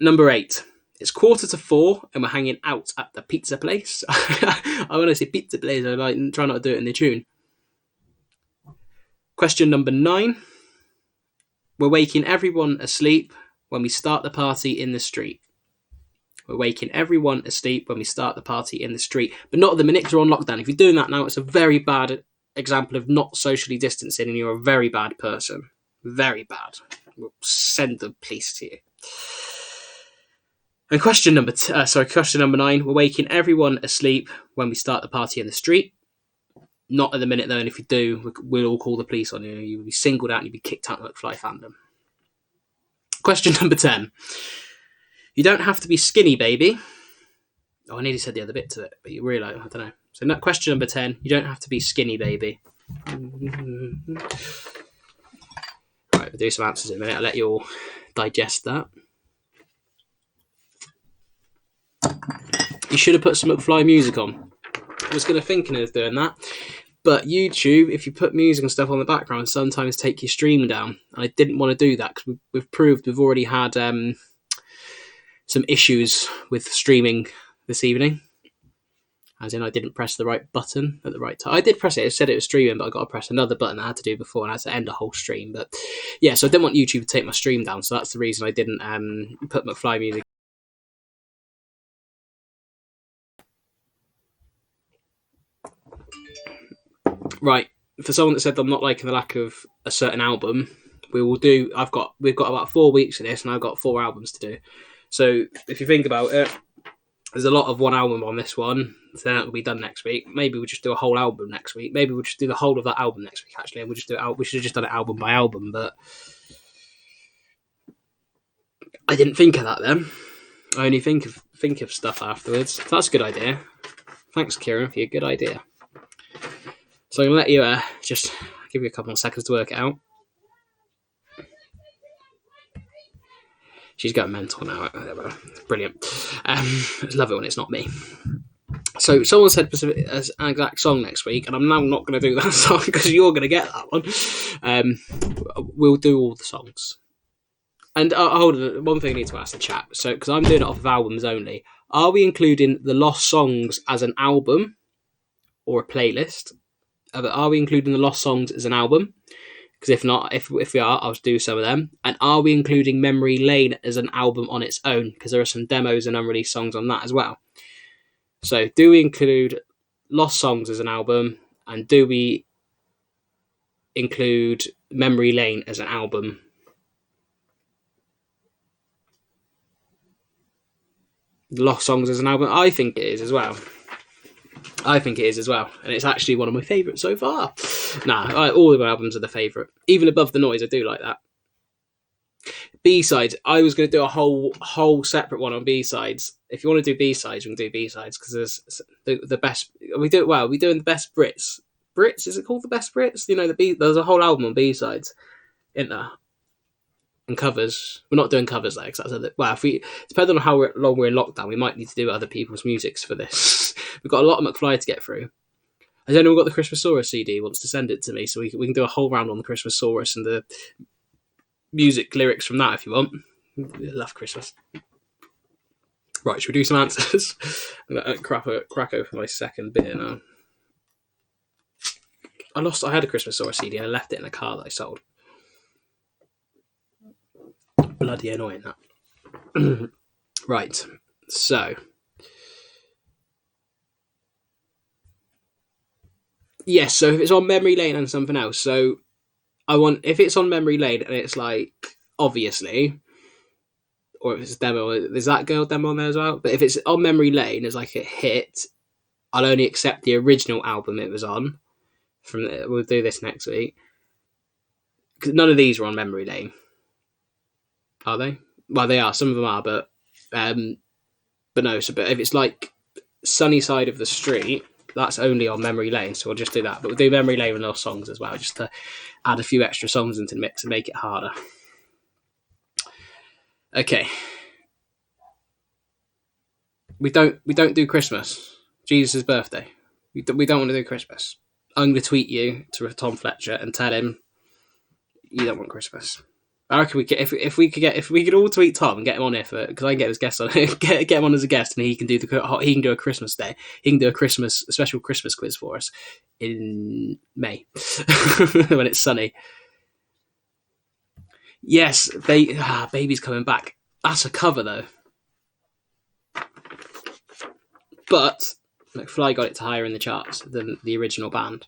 Number 8. It's 4:45 and we're hanging out at the pizza place. When I say pizza place, I like try not to do it in the tune. Question number 9. We're waking everyone asleep when we start the party in the street. We're waking everyone asleep when we start the party in the street. But not at the minute because we're on lockdown. If you're doing that now, it's a very bad example of not socially distancing and you're a very bad person. Very bad. We'll send the police to you. And question number 9. We're waking everyone asleep when we start the party in the street. Not at the minute though, and if you do, we'll all call the police on you. You'll be singled out and you'll be kicked out of Mcfly fandom. Question number 10. You don't have to be skinny, baby. Oh, I nearly said the other bit to it, but you realise, I don't know. So question number 10. You don't have to be skinny, baby. Right, we'll do some answers in a minute. I'll let you all digest that. You should have put some Mcfly music on. I was going to thinking of doing that. But YouTube, if you put music and stuff on the background, sometimes take your stream down. And I didn't want to do that because we've already had some issues with streaming this evening. As in, I didn't press the right button at the right time. I did press it. It said it was streaming, but I got to press another button I had to do before, and I had to end a whole stream. But yeah, so I didn't want YouTube to take my stream down. So that's the reason I didn't put Mcfly music. Right, for someone that said I'm not liking the lack of a certain album, we've got about 4 weeks of this, and I've got 4 albums to do. So if you think about it, there's a lot of one album on this one, so then it'll be done next week. Maybe we'll just do a whole album next week. Maybe we'll just do the whole of that album next week, actually, and we should have just done it album by album, but I didn't think of that then. I only think of stuff afterwards. That's a good idea. Thanks, Kieran, for your good idea. So I'm going to let you just give you a couple more seconds to work it out. She's going mental now. Brilliant. I love it when it's not me. So someone said as an exact song next week, and I'm now not going to do that song because you're going to get that one. We'll do all the songs. And hold on, one thing I need to ask the chat. So, because I'm doing it off of albums only, are we including the Lost Songs as an album or a playlist? Are we including the Lost Songs as an album? Because if not, if we are, I'll do some of them. And are we including Memory Lane as an album on its own? Because there are some demos and unreleased songs on that as well. So, do we include Lost Songs as an album? And do we include Memory Lane as an album? Lost Songs as an album? I think it is as well. And it's actually one of my favourites so far. All of my albums are the favourite. Even Above the Noise, I do like that. B-sides, I was going to do a whole separate one on B-sides. If you want to do B-sides, we can do B-sides, because there's the best... we're doing the best Brits. Brits? Is it called the best Brits? There's a whole album on B-sides, isn't there? And covers. We're not doing covers though, because depending on how long we're in lockdown, we might need to do other people's musics for this. We've got a lot of Mcfly to get through. Has anyone got the Christmas Saurus CD? Wants to send it to me, so we can do a whole round on the Christmas Saurus and the music lyrics from that if you want. I love Christmas. Right, should we do some answers? I'm gonna crack open my second beer now. I had a Christmas Saurus CD and I left it in a car that I sold. Bloody annoying that. Right, so yes, so if it's on Memory Lane and something else, so if it's on Memory Lane and it's like obviously, or if it's a demo, is that girl demo on there as well? But if it's on Memory Lane as like a hit, I'll only accept the original album it was on. We'll do this next week. Because none of these are on Memory Lane. Are they? Well, they are. Some of them are, but no. But if it's like Sunny Side of the Street, that's only on Memory Lane, so we'll just do that. But we'll do Memory Lane with Lost Songs as well, just to add a few extra songs into the mix and make it harder. Okay. We don't do Christmas. Jesus' birthday. We don't want to do Christmas. I'm going to tweet you to Tom Fletcher and tell him you don't want Christmas. I reckon if we could all tweet Tom and get him on here because I can get his guest on get him on as a guest, and he can do a Christmas day. He can do a special Christmas quiz for us in May when it's sunny. Yes, Baby's Coming Back. That's a cover though, but McFly got it to higher in the charts than the original band.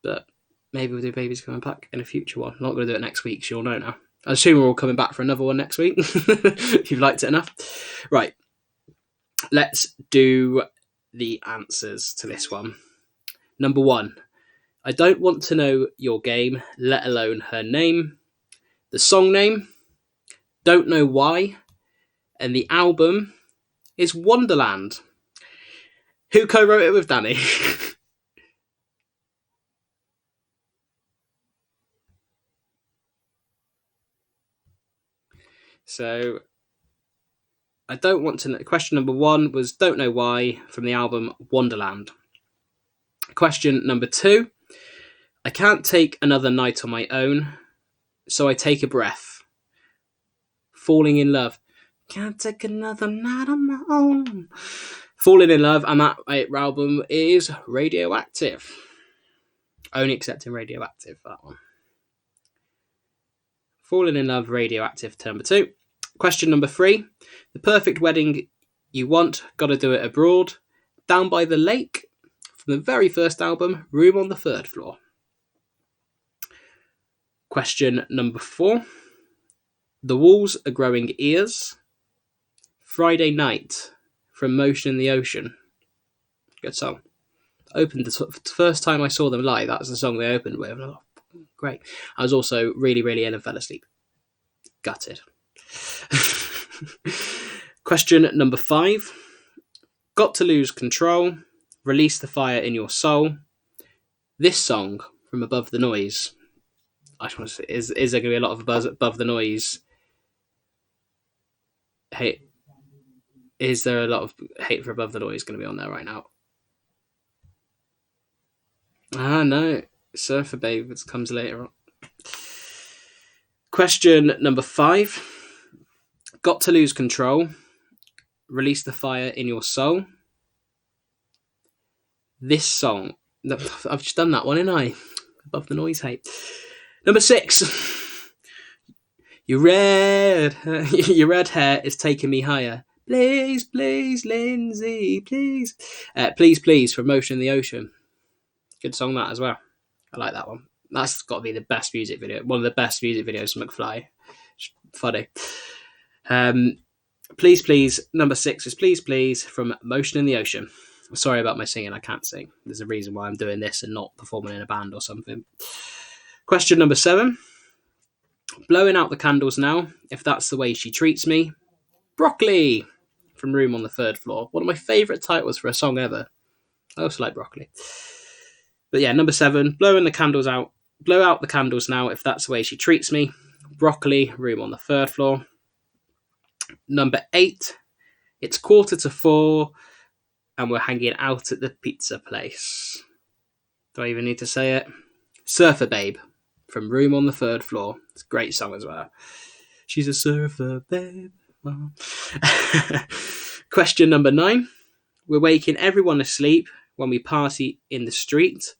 But maybe we'll do Baby's Coming Back in a future one. I'm not going to do it next week, so you'll know now. I assume we're all coming back for another one next week, if you've liked it enough. Right, let's do the answers to this one. Number 1, I don't want to know your game, let alone her name. The song name, don't know why. And the album is Wonderland. Who co-wrote it with Danny? So, I don't want to know. Question number 1 was don't know why from the album Wonderland. Question number 2, I can't take another night on my own, so I take a breath. Falling in Love. Can't take another night on my own. Falling in Love, and that album is Radioactive. Only accepting Radioactive for that one. Falling in Love, Radioactive to number 2. Question number 3. The perfect wedding you want, gotta do it abroad. Down by the Lake, from the very first album, Room on the Third Floor. Question number 4. The Walls Are Growing Ears. Friday Night, from Motion in the Ocean. Good song. Opened the first time I saw them live, that was the song they opened with. Oh, great. I was also really, really ill and fell asleep. Gutted. Question number 5. Got to lose control. Release the fire in your soul. This song from Above the Noise. I just want to say, is there going to be a lot of buzz above the noise? Hey, is there a lot of hate for Above the Noise going to be on there right now? No. Surfer Babe comes later on. Question number 5. Got to lose control. Release the fire in your soul. This song. I've just done that one, ain't I? Above the Noise hate. Number 6. Your red hair is taking me higher. Please, please, Lindsay, please. Please, please, from Motion in the Ocean. Good song that as well. I like that one. That's got to be the best music video. One of the best music videos from Mcfly. It's funny. Please, please. Number 6 is Please, please from Motion in the Ocean. Sorry about my singing. I can't sing. There's a reason why I'm doing this and not performing in a band or something. Question number 7. Blowing out the candles now. If that's the way she treats me. Broccoli from Room on the Third Floor. One of my favourite titles for a song ever. I also like Broccoli. But yeah, number 7. Blowing the candles out. Blow out the candles now. If that's the way she treats me. Broccoli. Room on the Third Floor. Number 8. It's 3:45. And we're hanging out at the pizza place. Do I even need to say it? Surfer Babe from Room on the Third Floor. It's a great song as well. She's a surfer babe. Question number 9. We're waking everyone asleep when we party in the street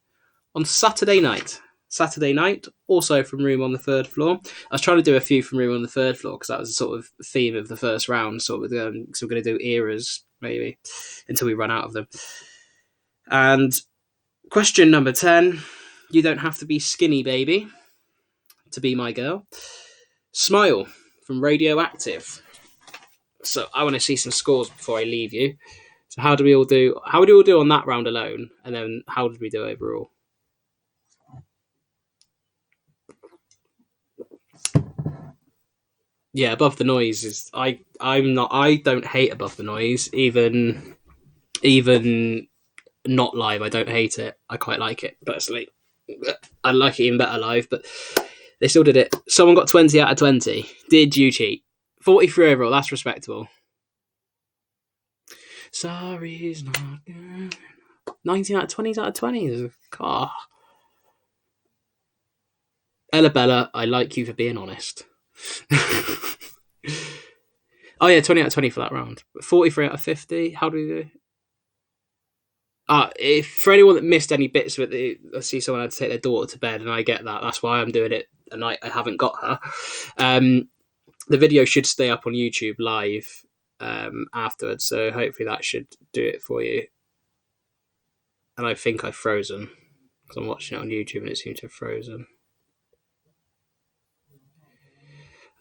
on Saturday night. Saturday night, also from Room on the Third Floor. I was trying to do a few from Room on the Third Floor because that was the sort of theme of the first round. So we're going to do eras, maybe, until we run out of them. And question number 10. You don't have to be skinny, baby, to be my girl. Smile from Radioactive. So I want to see some scores before I leave you. So how do we all do on that round alone? And then how did we do overall? Yeah, Above the Noise is I don't hate Above the Noise, even not live. I don't hate it. I quite like it personally. I like it even better live, but they still did it. Someone got 20 out of 20. Did you cheat? 43 overall. That's respectable. Sorry's not good. 19 out of 20 out of 20. Oh. Ella Bella, I like you for being honest. Oh yeah, 20 out of 20 for that round. 43 out of 50. How do we do? If for anyone that missed any bits of it, I see someone had to take their daughter to bed, and I get that. That's why I'm doing it at night. I haven't got her. The video should stay up on YouTube live afterwards, so hopefully that should do it for you. And I think I've frozen because I'm watching it on YouTube and it seems to have frozen.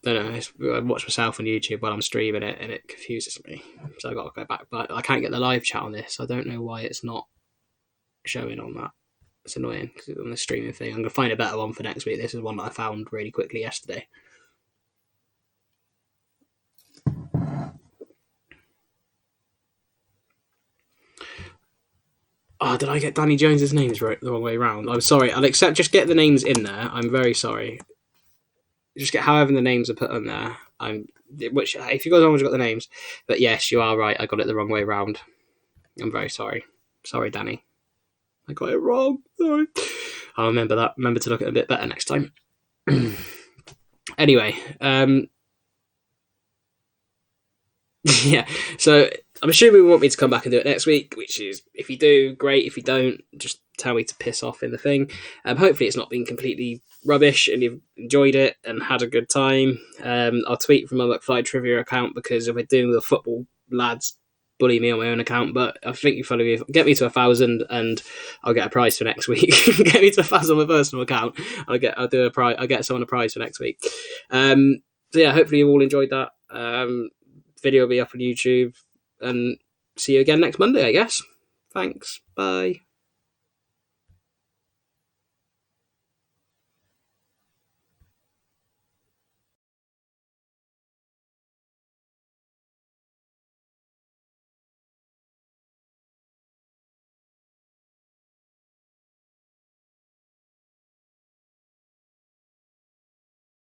I don't know. I watch myself on YouTube while I'm streaming it, and it confuses me. So I got to go back. But I can't get the live chat on this. I don't know why it's not showing on that. It's annoying because it's on the streaming thing. I'm going to find a better one for next week. This is one that I found really quickly yesterday. Oh, did I get Danny Jones's names the wrong way around? I'm sorry. I'll accept. Just get the names in there. I'm very sorry. Just get however the names are put on there. Which if you guys always got the names, but yes, you are right. I got it the wrong way around. I'm very sorry. Sorry, Danny. I got it wrong. Sorry. I'll remember that. Remember to look at it a bit better next time. Anyway, yeah. So I'm assuming you want me to come back and do it next week, which is if you do, great. If you don't, just tell me to piss off in the thing. Hopefully it's not been completely rubbish and you've enjoyed it and had a good time. I'll tweet from my Mcfly trivia account because if we're doing the football lads bully me on my own account, but I think you follow me. Get me to 1,000 and I'll get a prize for next week. Get me to 1,000 on my personal account. I'll get someone a prize for next week. So yeah, hopefully you all enjoyed that. Video will be up on YouTube and see you again next Monday, I guess. Thanks. Bye.